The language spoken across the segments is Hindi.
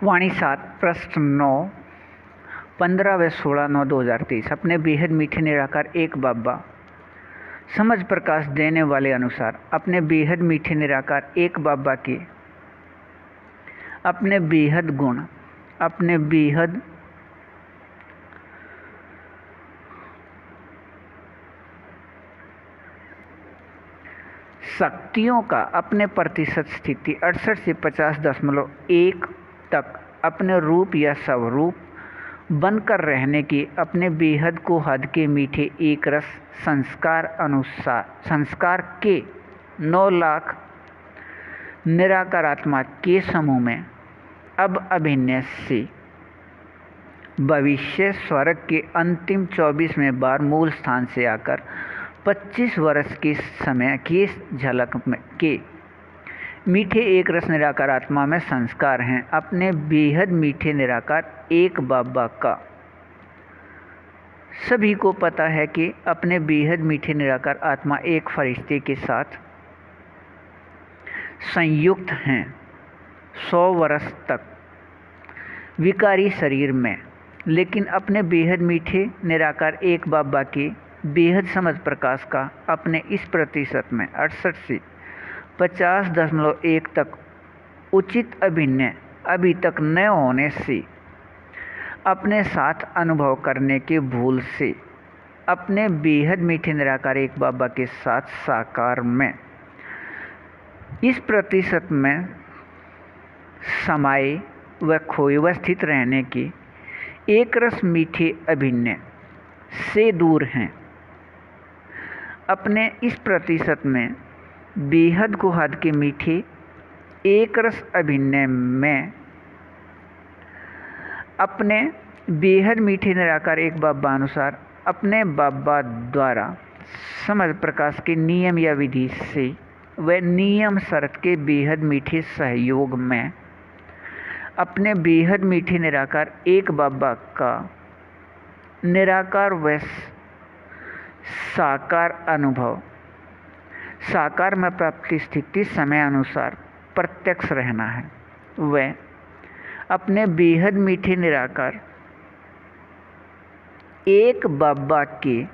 वाणी 7 प्रश्न 9 15 व 16/9/2023 अपने बेहद मीठे निराकार एक बाबा समझ प्रकाश देने वाले अनुसार अपने बेहद मीठे निराकार एक बाबा के अपने बेहद गुण, अपने बेहद शक्तियों का अपने प्रतिशत स्थिति 68 से 50.1 तक अपने रूप या स्वरूप बनकर रहने की अपने बेहद को हद के मीठे एक रस संस्कार के 9 लाख निराकार आत्मा के समूह में अब अभिनय से भविष्य स्वर्ग के अंतिम 24वें बार मूल स्थान से आकर 25 वर्ष के समय की झलक के मीठे एक रस निराकार आत्मा में संस्कार हैं। अपने बेहद मीठे निराकार एक बाबा का सभी को पता है कि अपने बेहद मीठे निराकार आत्मा एक फरिश्ते के साथ संयुक्त हैं 100 वर्ष तक विकारी शरीर में, लेकिन अपने बेहद मीठे निराकार एक बाबा के बेहद समझ प्रकाश का अपने इस प्रतिशत में 68 से 50.1 तक उचित अभिनय अभी तक न होने से अपने साथ अनुभव करने के भूल से अपने बेहद मीठे निराकार एक बाबा के साथ साकार में इस प्रतिशत में समाये व खोए व स्थित रहने की एक रस मीठे अभिनय से दूर हैं। अपने इस प्रतिशत में बेहद को हद के मीठे एक रस अभिनय में अपने बेहद मीठे निराकार एक बाबा अनुसार अपने बाबा द्वारा समझ प्रकाश के नियम या विधि से व नियम शर्त के बेहद मीठे सहयोग में अपने बेहद मीठे निराकार एक बाबा का निराकार व साकार अनुभव साकार में प्राप्ति स्थिति समय अनुसार प्रत्यक्ष रहना है। वह अपने बेहद मीठे निराकार एक बाबा के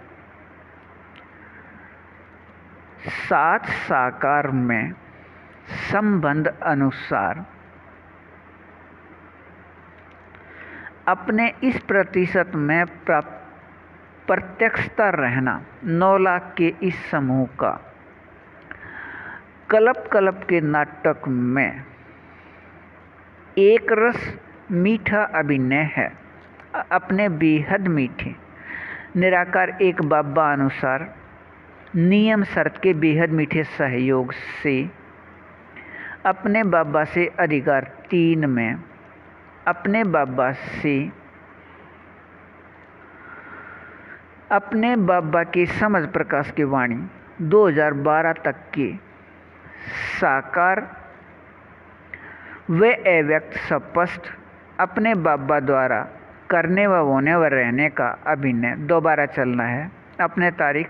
साथ साकार में संबंध अनुसार अपने इस प्रतिशत में प्रत्यक्षता रहना 9 लाख के इस समूह का कल्प के नाटक में एक रस मीठा अभिनय है। अपने बेहद मीठे निराकार एक बाबा अनुसार नियम शर्त के बेहद मीठे सहयोग से अपने बाबा से अधिकार 3 में अपने बाबा से अपने बाबा के समझ प्रकाश की वाणी 2012 तक के साकार व अव्यक्त स्पष्ट अपने बाबा द्वारा करने व होने व रहने का अभिनय दोबारा चलना है। अपने तारीख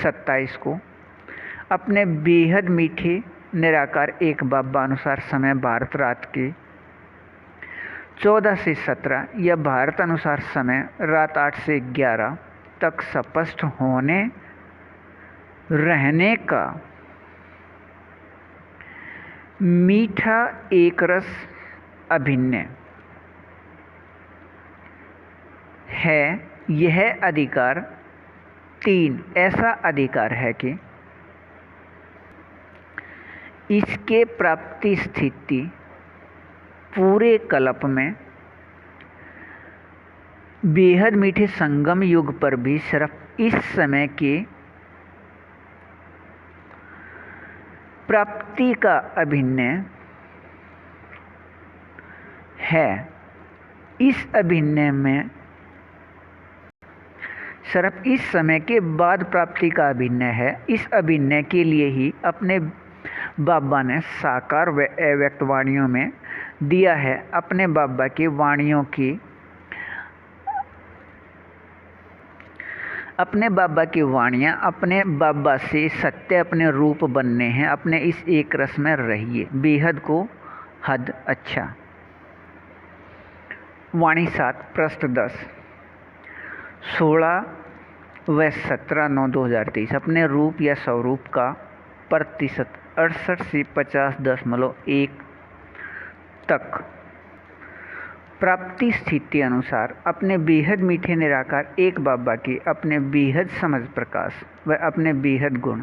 27 को अपने बेहद मीठे निराकार एक बाबा अनुसार समय भारत रात के 14 से 17 या भारत अनुसार समय रात 8 से 11 तक स्पष्ट होने रहने का मीठा एक रस अभिनय है। यह अधिकार 3 ऐसा अधिकार है कि इसके प्राप्ति स्थिति पूरे कल्प में बेहद मीठे संगम युग पर भी सिर्फ इस समय के प्राप्ति का अभिनय है। इस अभिनय में सिर्फ इस समय के बाद प्राप्ति का अभिनय है। इस अभिनय के लिए ही अपने बाबा ने साकार व अव्यक्त वाणियों में दिया है। अपने बाबा की वाणियों की अपने बाबा की वाणियाँ अपने बाबा से सत्य अपने रूप बनने हैं। अपने इस एक रस में रहिए, बेहद को हद अच्छा। वाणी 7 पृष्ठ 10 16 व 17/9/2023 अपने रूप या स्वरूप का प्रतिशत 68 से 50.1 तक प्राप्ति स्थिति अनुसार अपने बेहद मीठे निराकार एक बाबा के अपने बेहद समझ प्रकाश व अपने बेहद गुण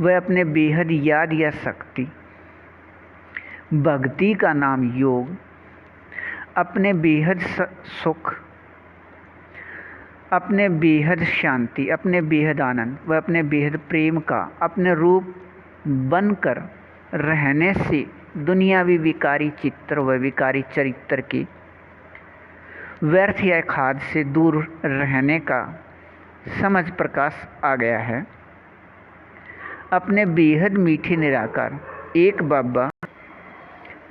व अपने बेहद याद या शक्ति भक्ति का नाम योग, अपने बेहद सुख, अपने बेहद शांति, अपने बेहद आनंद व अपने बेहद प्रेम का अपने रूप बनकर रहने से दुनियावी विकारी चित्र व विकारी चरित्र के व्यर्थ या खाद से दूर रहने का समझ प्रकाश आ गया है। अपने बेहद मीठे निराकार एक बाबा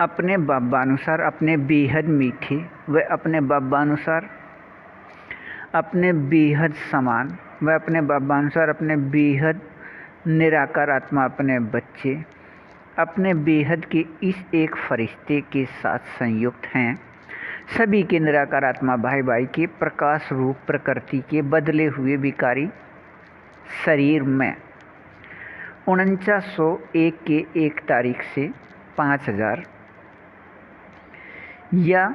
अपने बाबानुसार अपने बेहद मीठे व अपने बाबानुसार अपने बेहद समान व अपने बाबानुसार अपने बेहद निराकार आत्मा अपने बच्चे अपने बेहद के इस एक फरिश्ते के साथ संयुक्त हैं। सभी के निराकार आत्मा भाई भाई के प्रकाश रूप प्रकृति के बदले हुए विकारी शरीर में 4901 के 1 तारीख से 5000 या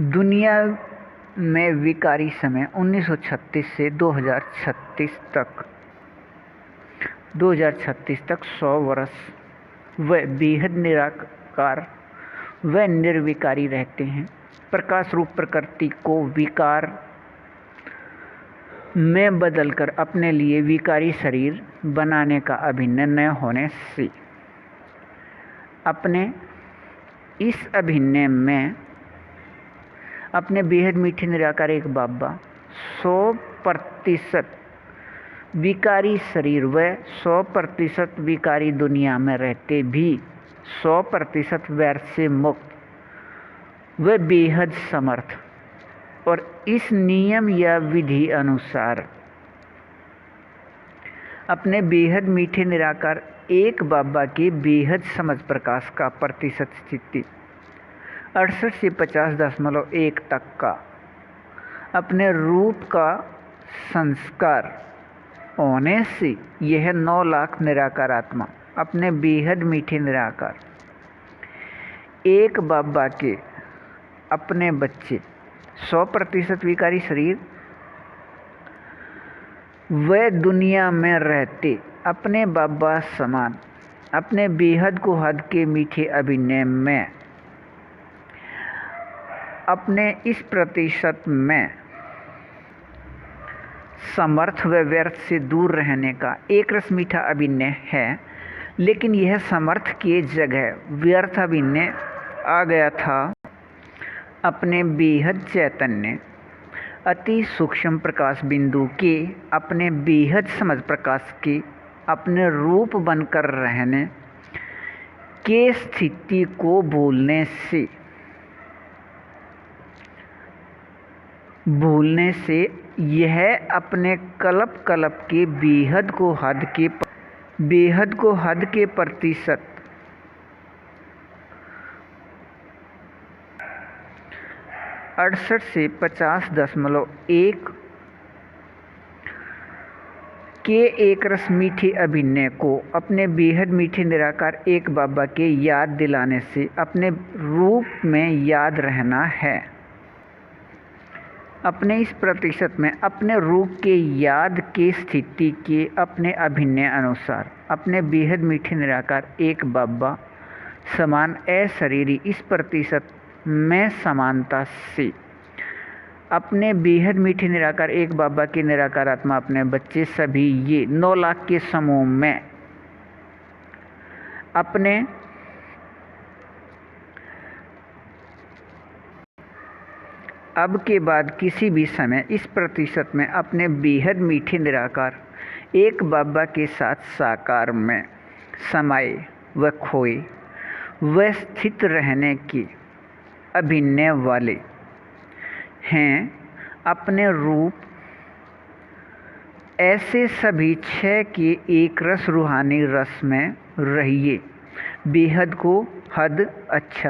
दुनिया में विकारी समय 1936 से 2036 तक 100 वर्ष व बेहद निराकार व निर्विकारी रहते हैं। प्रकाश रूप प्रकृति को विकार में बदलकर अपने लिए विकारी शरीर बनाने का अभिनय न होने से अपने इस अभिनय में अपने बेहद मीठे निराकार एक बाबा 100% विकारी शरीर व 100% विकारी दुनिया में रहते भी 100% व्यर्थ से मुक्त व बेहद समर्थ और इस नियम या विधि अनुसार अपने बेहद मीठे निराकार एक बाबा के बेहद समझ प्रकाश का प्रतिशत स्थिति 68 से 50.1 तक का अपने रूप का संस्कार होने से यह 9 लाख निराकार आत्मा अपने बेहद मीठे निराकार एक बाबा के अपने बच्चे 100% विकारी शरीर व दुनिया में रहते अपने बाबा समान अपने बेहद को हद के मीठे अभिनय में अपने इस प्रतिशत में समर्थ व व्यर्थ से दूर रहने का एक रस मीठा अभिनय है। लेकिन यह समर्थ के जगह व्यर्थ अभिनय आ गया था। अपने बेहद चैतन्य अति सूक्ष्म प्रकाश बिंदु के अपने बेहद समझ प्रकाश के अपने रूप बनकर रहने के स्थिति को भूलने यह अपने कल्प के बेहद को हद के प्रतिशत 68 से 50.1 के एक रस मीठे अभिनय को अपने बेहद मीठे निराकार एक बाबा के याद दिलाने से अपने रूप में याद रहना है। अपने इस प्रतिशत में अपने रूप के याद के स्थिति के अपने अभिनय अनुसार अपने बेहद मीठे निराकार एक बाबा समान अशरीरी इस प्रतिशत में समानता से अपने बेहद मीठे निराकार एक बाबा के निराकार आत्मा अपने बच्चे सभी ये 9 लाख के समूह में अपने अब के बाद किसी भी समय इस प्रतिशत में अपने बेहद मीठे निराकार एक बाबा के साथ साकार में समाये व खोए व स्थित रहने के अभिनय वाले हैं। अपने रूप ऐसे सभी 6 के एक रस रूहानी रस में रहिए। बेहद को हद अच्छा।